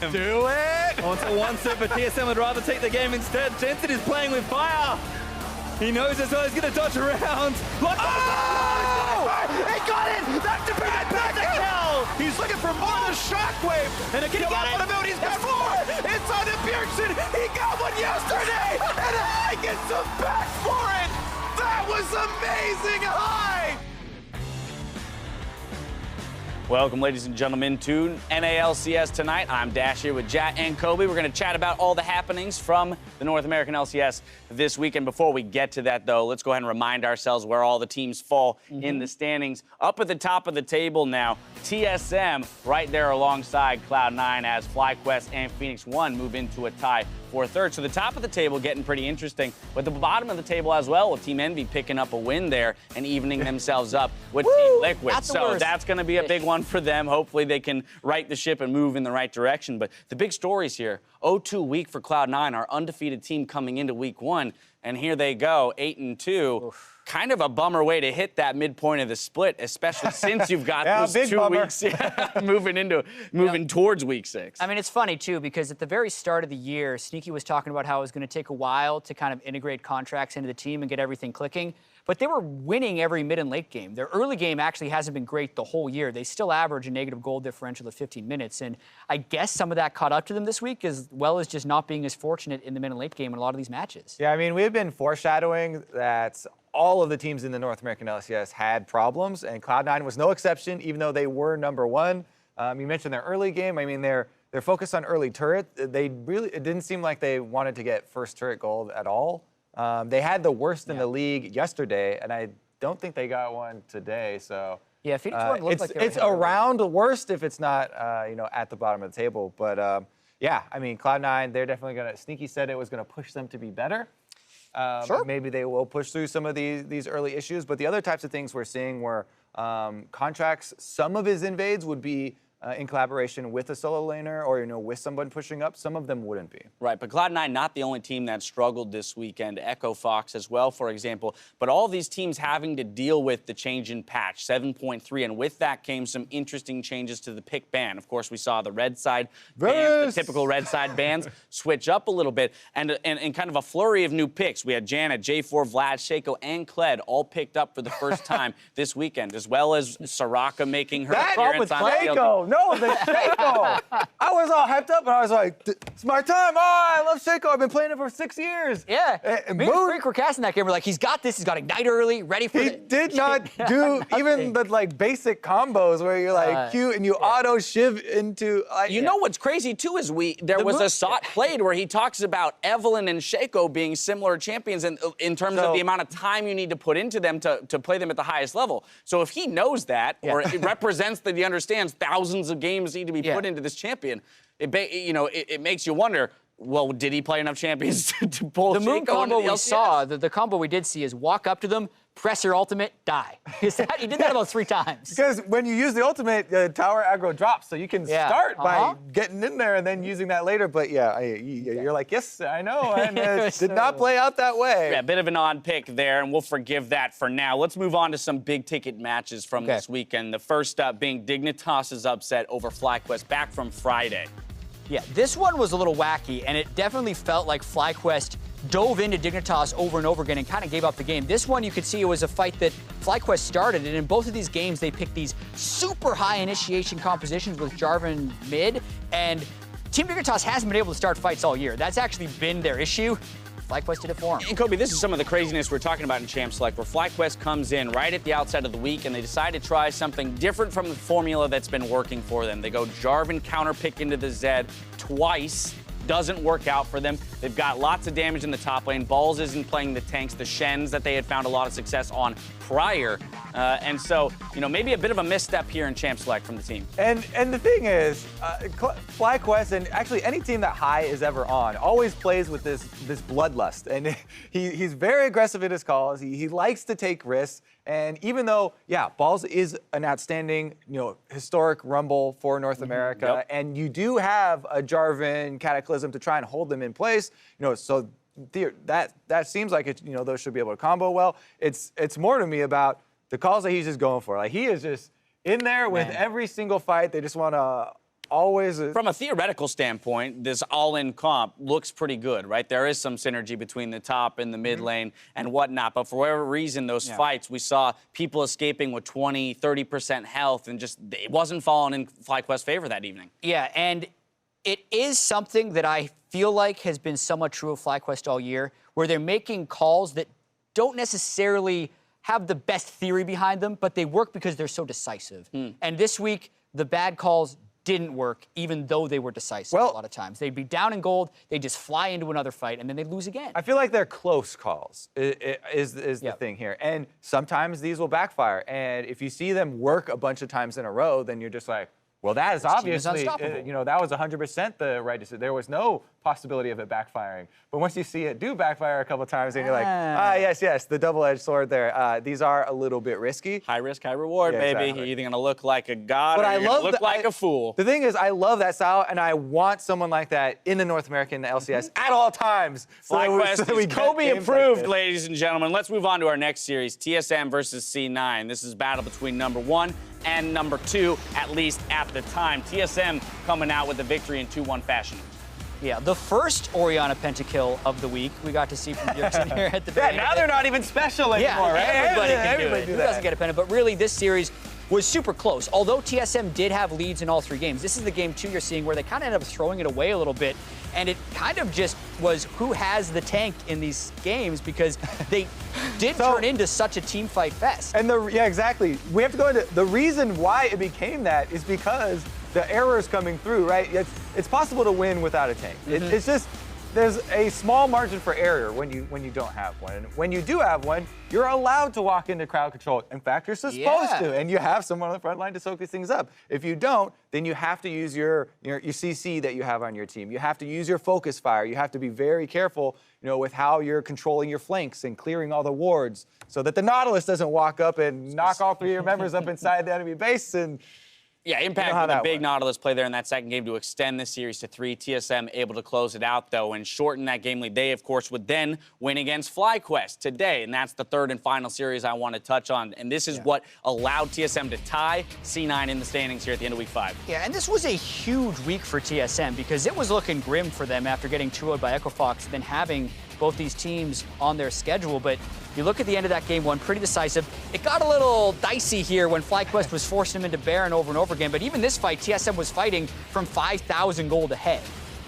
him. Do it! Onto one set, but TSM would rather take the game instead. Jensen is playing with fire. He knows as well he's going to dodge around. Oh! He got it! That's a bad kill! He's looking for more than a shockwave! And again, one of he's got four! It's on to Bjergsen! He got one yesterday! And I get some back for it! That was amazing high! Welcome, ladies and gentlemen, to NA LCS Tonight. I'm Dash here with Jat and Kobe. We're going to chat about all the happenings from the North American LCS this weekend. Before we get to that, though, let's go ahead and remind ourselves where all the teams fall in the standings. Up at the top of the table now, TSM right there alongside Cloud9 as FlyQuest and Phoenix 1 move into a tie for third. So the top of the table getting pretty interesting, but the bottom of the table as well with Team Envy picking up a win there and evening themselves up with Team Liquid. So that's going to be a big one for them. Hopefully they can right the ship and move in the right direction. But the big stories here, 0-2 week for Cloud9, our undefeated team coming into week 1. And here they go, 8-2. Kind of a bummer way to hit that midpoint of the split, especially since you've got those 2 weeks moving towards week 6. I mean, it's funny, too, because at the very start of the year, Sneaky was talking about how it was going to take a while to kind of integrate contracts into the team and get everything clicking. But they were winning every mid and late game. Their early game actually hasn't been great the whole year. They still average a negative goal differential of 15 minutes. And I guess some of that caught up to them this week, as well as just not being as fortunate in the mid and late game in a lot of these matches. Yeah, I mean, we've been foreshadowing that all of the teams in the North American LCS had problems, and Cloud9 was no exception, even though they were #1. You mentioned their early game. I mean, they're focused on early turret. It didn't seem like they wanted to get first turret gold at all. They had the worst in the league yesterday, and I don't think they got one today. So yeah, Phoenix One looked like it's around the worst if it's not at the bottom of the table. But yeah, I mean, Cloud9, they're definitely gonna. Sneaky said it was gonna push them to be better. Sure. Maybe they will push through some of these early issues. But the other types of things we're seeing were contracts. Some of his invades would be in collaboration with a solo laner or, with someone pushing up. Some of them wouldn't be. Right, but Cloud9 not the only team that struggled this weekend. Echo Fox as well, for example. But all these teams having to deal with the change in patch 7.3, and with that came some interesting changes to the pick ban. Of course, we saw the red side bans, the typical red side bans, switch up a little bit, and kind of a flurry of new picks. We had Janet, J4, Vlad, Shaco, and Kled all picked up for the first time this weekend, as well as Soraka making her appearance on the field. No, the Shaco. I was all hyped up, and I was like, it's my time. Oh, I love Shaco. I've been playing it for 6 years. Yeah. Me and Freak were casting that game. We're like, he's got this. He's got Ignite early, ready for it. He did not do even the basic combos where you're like cute and you auto shiv into. You know what's crazy too is there was a SOT played where he talks about Evelyn and Shaco being similar champions in terms of the amount of time you need to put into them to play them at the highest level. So if he knows that, or it represents that he understands thousands of games need to be put into this champion, it makes you wonder, well, did he play enough champions to pull the moon combo we LCS? saw, the combo we did see is walk up to them, press your ultimate, die. He did that about 3 times. Because when you use the ultimate, tower aggro drops, so you can start by getting in there and then using that later. But yeah, you're like, yes, I know, and it did not play out that way. Yeah, a bit of an odd pick there, and we'll forgive that for now. Let's move on to some big-ticket matches from this weekend. The first up being Dignitas' upset over FlyQuest back from Friday. Yeah, this one was a little wacky, and it definitely felt like FlyQuest dove into Dignitas over and over again and kind of gave up the game. This one, you could see it was a fight that FlyQuest started, and in both of these games, they picked these super high initiation compositions with Jarvan mid, and Team Dignitas hasn't been able to start fights all year. That's actually been their issue. FlyQuest did it for him. And Kobe, this is some of the craziness we're talking about in Champ Select, where FlyQuest comes in right at the outset of the week and they decide to try something different from the formula that's been working for them. They go Jarvan counter pick into the Zed twice. Doesn't work out for them. They've got lots of damage in the top lane. Balls isn't playing the tanks, the Shens that they had found a lot of success on prior. And so, maybe a bit of a misstep here in Champ Select from the team. And the thing is, FlyQuest, and actually any team that High is ever on, always plays with this bloodlust. And he's very aggressive in his calls. He likes to take risks. And even though, Balls is an outstanding, historic Rumble for North America, and you do have a Jarvan Cataclysm to try and hold them in place, so that seems like those should be able to combo well. It's more to me about the calls that he's just going for. Like, he is just in there with every single fight. They just want to always From a theoretical standpoint, this all-in comp looks pretty good, right? There is some synergy between the top and the mid lane and whatnot, but for whatever reason, those fights, we saw people escaping with 20, 30% health, and just it wasn't falling in FlyQuest's favor that evening. Yeah, and it is something that I feel like has been somewhat true of FlyQuest all year, where they're making calls that don't necessarily have the best theory behind them, but they work because they're so decisive. And this week, the bad calls didn't work, even though they were decisive a lot of times. They'd be down in gold, they'd just fly into another fight, and then they'd lose again. I feel like they're close calls is the thing here. And sometimes these will backfire. And if you see them work a bunch of times in a row, then you're just like, well, that is obviously, you know, that was 100% the right decision. There was no possibility of it backfiring. But once you see it do backfire a couple times, then you're like, yes, the double-edged sword there. These are a little bit risky. High risk, high reward, baby. Exactly. You're either going to look like a god But or I you're going to love look like a fool. The thing is, I love that style, and I want someone like that in the North American LCS at all times. FlyQuest so we is get Kobe games approved, like ladies and gentlemen. Let's move on to our next series, TSM versus C9. This is battle between number 1 and number 2, at least at the time. TSM coming out with the victory in 2-1 fashion. Yeah, the first Orianna pentakill of the week we got to see from Bjergsen here at the beginning. now they're not even special anymore, right? Everybody can do it. do Who that. doesn't get a penta? But really, this series was super close. Although TSM did have leads in all 3 games, this is the game 2 you're seeing where they kind of ended up throwing it away a little bit. And it kind of just was who has the tank in these games, because they did turn into such a team fight fest. And exactly. We have to go into the reason why it became that is because the errors coming through, right? It's possible to win without a tank. It's just there's a small margin for error when you don't have one. And when you do have one, you're allowed to walk into crowd control. In fact, you're supposed to, and you have someone on the front line to soak these things up. If you don't, then you have to use your CC that you have on your team. You have to use your focus fire. You have to be very careful, you know, with how you're controlling your flanks and clearing all the wards so that the Nautilus doesn't walk up and knock all 3 of your members up inside the enemy base. And yeah, Impact with a big Nautilus play there in that second game to extend the series to 3. TSM able to close it out, though, and shorten that game lead. They, of course, would then win against FlyQuest today, and that's the 3rd and final series I want to touch on. And this is what allowed TSM to tie C9 in the standings here at the end of week 5. Yeah, and this was a huge week for TSM because it was looking grim for them after getting 2-0 by Equifox, then having both these teams on their schedule. But you look at the end of that game 1, pretty decisive. It got a little dicey here when FlyQuest was forcing them into Baron over and over again. But even this fight, TSM was fighting from 5,000 gold ahead.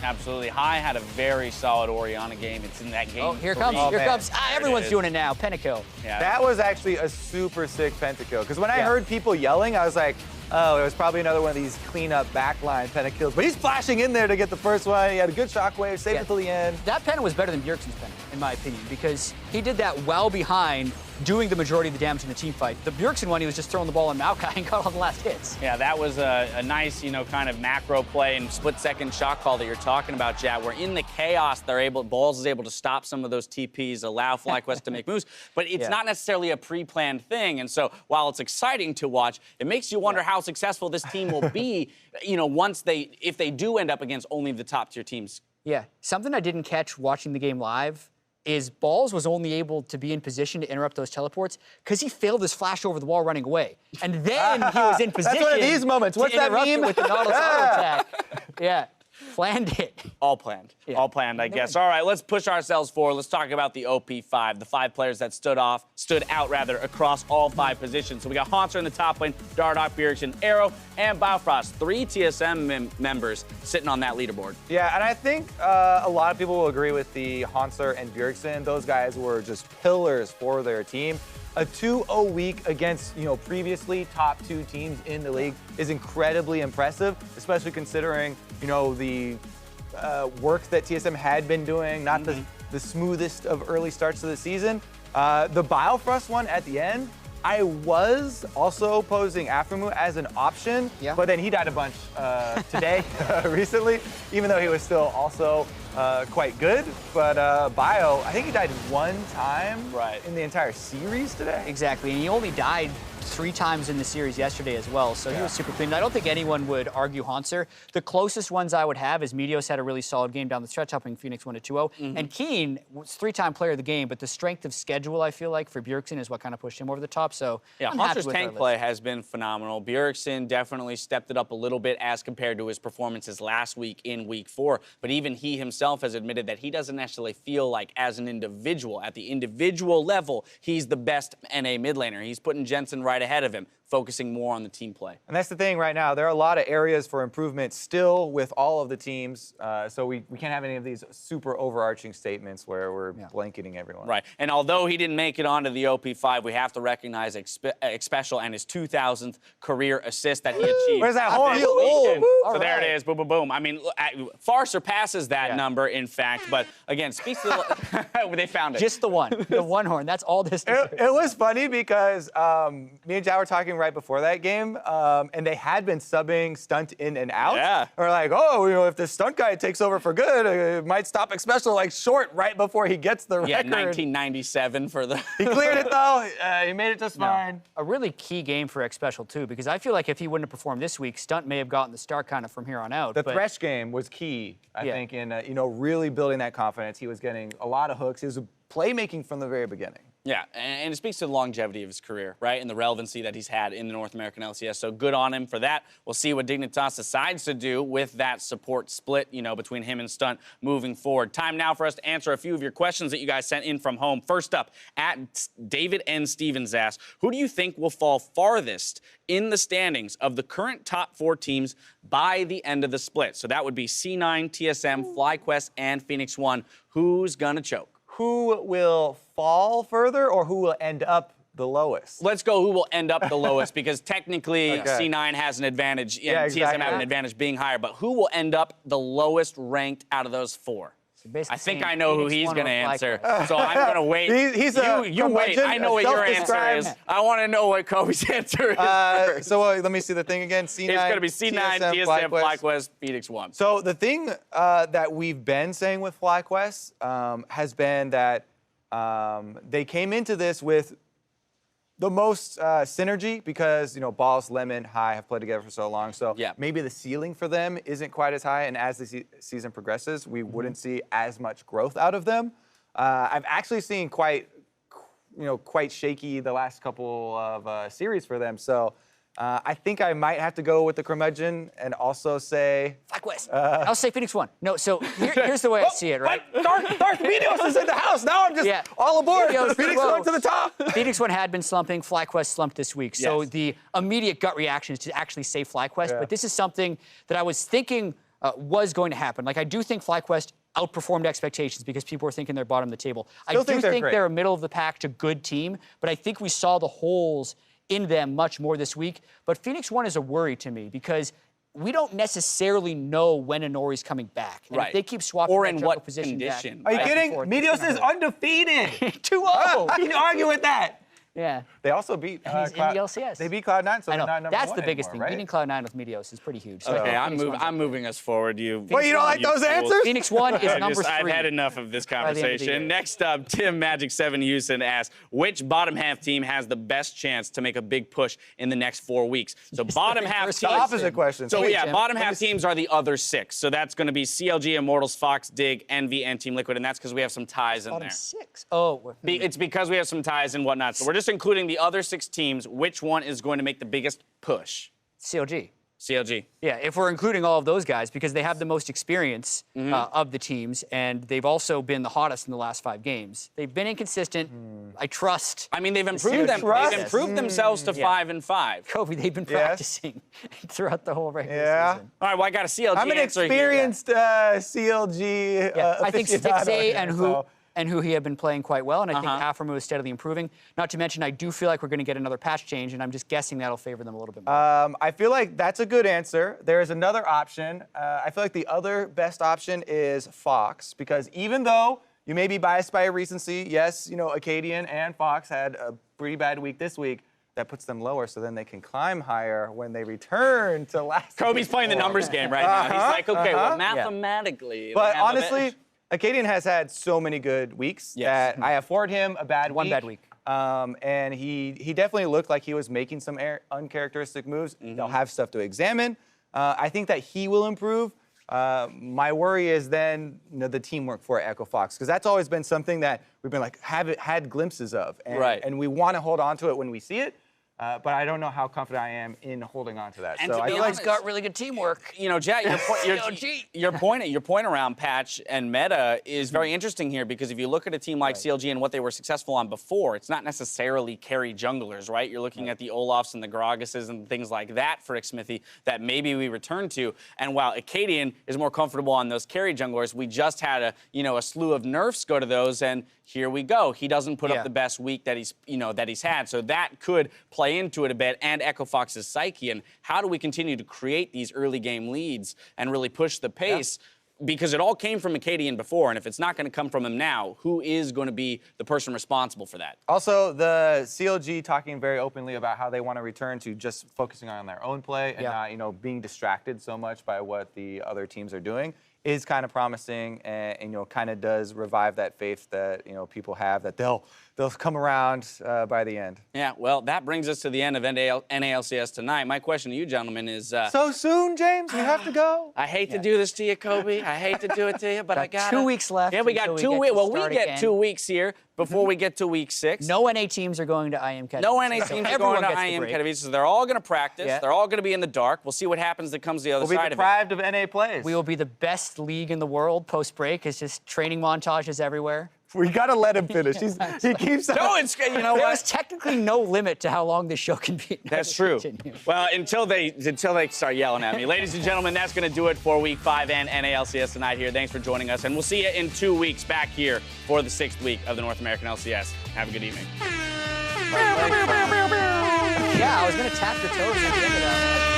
Absolutely. High had a very solid Orianna game. It's in that game. Oh, here comes. Here comes. Everyone's doing it now. Pentakill. Yeah. that was actually a super sick pentakill. Because when I heard people yelling, I was like, oh, it was probably another one of these clean-up backline pentakills. But he's flashing in there to get the first one. He had a good shockwave, saved it till the end. That penta was better than Bjergsen's penta, in my opinion, because he did that well behind, doing the majority of the damage in the team fight. The Bjergsen one, he was just throwing the ball on Maokai and got all the last hits. Yeah, that was a nice, you know, kind of macro play and split-second shot call that you're talking about, Jat, where in the chaos, Balls is able to stop some of those TPs, allow FlyQuest to make moves, but it's not necessarily a pre-planned thing. And so while it's exciting to watch, it makes you wonder how successful this team will be, you know, if they do end up against only the top-tier teams. Yeah, something I didn't catch watching the game live is Balls was only able to be in position to interrupt those teleports because he failed his flash over the wall running away. And then he was in position. That's one of these moments. What's that meme? With the Nautilus auto attack. Yeah. Planned it. All planned. Yeah. All planned, I guess. All right, let's push ourselves forward. Let's talk about the OP5, the 5 players that stood out across all 5 positions. So we got Haunter in the top lane, Dardoch, Bjergsen, Arrow, and Biofrost. 3 TSM members sitting on that leaderboard. Yeah, and I think a lot of people will agree with the Haunter and Bjergsen. Those guys were just pillars for their team. A 2-0 week against, you know, previously top 2 teams in the league is incredibly impressive, especially considering, you know, the work that TSM had been doing, not the smoothest of early starts to the season. The Biofrost one at the end, I was also posing Aftermoo as an option, but then he died a bunch today, recently, even though he was still also quite good. But Bio, I think he died 1 time in the entire series today. Exactly, and he only died 3 times in the series yesterday as well, so he was super clean. I don't think anyone would argue Hanser. The closest ones I would have is Meteos had a really solid game down the stretch, helping Phoenix win 2-0. And Keen was 3-time player of the game, but the strength of schedule, I feel like, for Bjergsen is what kind of pushed him over the top. So yeah, Hanser's tank play has been phenomenal. Bjergsen definitely stepped it up a little bit as compared to his performances last week in Week 4. But even he himself has admitted that he doesn't necessarily feel like, as an individual, at the individual level, he's the best NA mid laner. He's putting Jensen right ahead of him, focusing more on the team play. And that's the thing right now. There are a lot of areas for improvement still with all of the teams. So we can't have any of these super overarching statements where we're blanketing everyone. Right. And although he didn't make it onto the OP5, we have to recognize Special and his 2,000th career assist that he achieved. Where's that horn? So there it is. Boom, boom, boom. I mean, far surpasses that number, in fact. But again, speaks to the... they found it. Just the one horn. That's all this deserves. It was funny because me and Jao were talking right before that game, and they had been subbing Stunt in and out. Yeah. We're like, oh, you know, if this Stunt guy takes over for good, it might stop Special like short right before he gets the record. 1997 for the... He cleared it though. He made it just fine. A really key game for Special too, because I feel like if he wouldn't have performed this week, Stunt may have gotten the start kind of from here on out. The Thresh game was key, I think, in you know, really building that confidence. He was getting a lot of hooks. He was playmaking from the very beginning. Yeah, and it speaks to the longevity of his career, right, and the relevancy that he's had in the North American LCS. So good on him for that. We'll see what Dignitas decides to do with that support split, you know, between him and Stunt moving forward. Time now for us to answer a few of your questions that you guys sent in from home. First up, at David N. Stevens asks, who do you think will fall farthest in the standings of the current top 4 teams by the end of the split? So that would be C9, TSM, FlyQuest, and Phoenix One. Who's gonna choke? Who will fall further or who will end up the lowest? Let's go who will end up the lowest, because technically C9 has an advantage and TSM have an advantage being higher, but who will end up the lowest ranked out of those 4? I think I know who he's going to answer, so I'm going to wait. You wait. I know what your answer is. I want to know what Kobe's answer is. So let me see the thing again. C9, it's going to be C9, TSM, FlyQuest, Phoenix One. So the thing that we've been saying with FlyQuest has been that they came into this with the most synergy because, you know, Balls, Lemon, High have played together for so long. So maybe the ceiling for them isn't quite as high. And as the season progresses, we wouldn't see as much growth out of them. I've actually seen quite shaky the last couple of series for them. So I think I might have to go with the curmudgeon and also say FlyQuest. I'll say Phoenix One. No, so here's the way I see it, right? Darth Meteos is in the house. Now I'm just all aboard. Phoenix One to the top. Phoenix One had been slumping. FlyQuest slumped this week. So the immediate gut reaction is to actually say FlyQuest. But this is something that I was thinking was going to happen. Like, I do think FlyQuest outperformed expectations because people were thinking they're bottom of the table. I do think they're a middle of the pack to good team, but I think we saw the holes in them much more this week. But Phoenix One is a worry to me because we don't necessarily know when Inori's coming back. And if they keep swapping or in what position condition. Are you kidding? Meteos is undefeated. 2-0. How can you argue with that? Yeah. They also beat he's in the LCS. They beat Cloud9, so I know. they're not number That's one the biggest anymore, thing. Beating Cloud9 with Meteos is pretty huge. So okay, I'm moving us forward. Wait, you don't like those answers? Phoenix One is number 3. I've had enough of this conversation. Next up, Tim Magic7 Houston asks, which bottom half team has the best chance to make a big push in the next 4 weeks? So bottom half teams. The opposite question. So bottom half teams are the other 6. So that's going to be CLG, Immortals, Fox, Dig, Envy, and Team Liquid, and that's because we have some ties in there. 6. Oh. It's because we have some ties and whatnot. So we're just including the other 6 teams. Which one is going to make the biggest push? CLG. CLG. Yeah, if we're including all of those guys, because they have the most experience of the teams, and they've also been the hottest in the last 5 games. They've been inconsistent. I trust. I mean, they've improved themselves to 5-5. Kobe, they've been practicing throughout the whole regular season. All right, well, I got a CLG I'm an answer experienced CLG I think Stixxay and who he had been playing quite well, and I think Afremu is steadily improving. Not to mention, I do feel like we're going to get another patch change, and I'm just guessing that'll favor them a little bit more. I feel like that's a good answer. There is another option. I feel like the other best option is Fox, because even though you may be biased by recency, yes, you know, Acadian and Fox had a pretty bad week this week. That puts them lower, so then they can climb higher when they return to last. Kobe's playing the numbers game right now. He's like, okay, well, mathematically. But honestly, Acadian has had so many good weeks that I afford him a bad week. One bad week. And he definitely looked like he was making some uncharacteristic moves. They'll have stuff to examine. I think that he will improve. My worry is then the teamwork for Echo Fox, because that's always been something that we've been like had glimpses of, and we want to hold on to it when we see it. But I don't know how confident I am in holding on to that. And so to I be feel honest, like got really good teamwork. You know, Jack, your point around patch and meta is very interesting here, because if you look at a team like CLG and what they were successful on before, it's not necessarily carry junglers, right? You're looking at the Olafs and the Gragas's and things like that for Xmithy that maybe we return to. And while Acadian is more comfortable on those carry junglers, we just had a slew of nerfs go to those, and here we go. He doesn't put up the best week that he's had. So that could play into it a bit, and Echo Fox's psyche. And how do we continue to create these early game leads and really push the pace? Because it all came from Acadian before, and if it's not going to come from him now, who is going to be the person responsible for that? Also, the CLG talking very openly about how they want to return to just focusing on their own play and not, being distracted so much by what the other teams are doing is kind of promising, and kind of does revive that faith that people have that they'll come around by the end. Yeah, well, that brings us to the end of NA LCS Tonight. My question to you, gentlemen, is so soon, James? We have to go. I hate to do this to you, Kobe. I hate to do it to you, but I got 2 weeks left. Yeah, we got 2 weeks. Well, we get 2 weeks here before we get to week 6. No NA teams are going to IM Katowice. No NA teams are going to IM Katowice. So they're all going to practice. Yeah. They're all going to be in the dark. We'll see what happens that comes the other We'll side be deprived of NA plays. We will be the best league in the world post-break. It's just training montages everywhere. We gotta let him finish. He keeps. No, it's you know There what? is technically no limit to how long this show can be. That's true. Well, until they start yelling at me. Ladies and gentlemen, that's going to do it for Week 5 and NALCS Tonight here. Thanks for joining us, and we'll see you in 2 weeks back here for the 6th week of the North American LCS. Have a good evening. Yeah, I was going to tap your toes at the end of that.